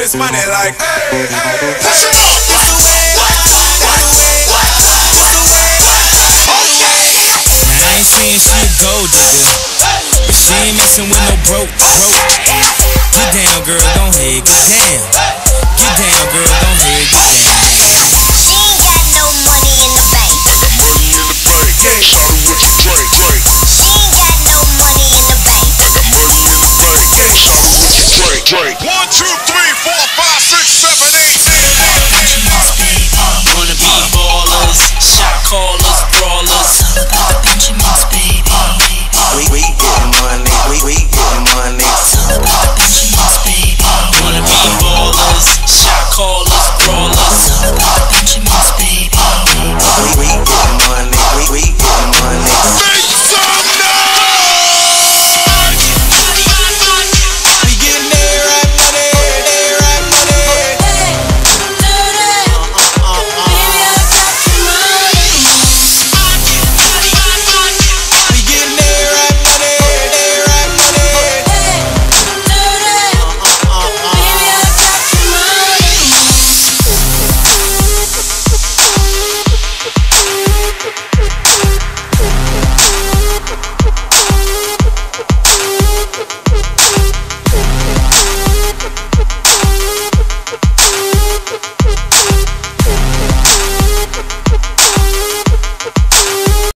this money like, hey, hey, Push hey. it up. Now I ain't saying she a gold digger, but she ain't messing with no broke. Get down, girl, gon' head, get down. Get down, girl, gon' head, get down. She ain't got no money in the bank. I got money in the bank. Shout out what you drink. She ain't got no money in the bank. I got money in the bank. Shout out what you drink. 1, 2, 3.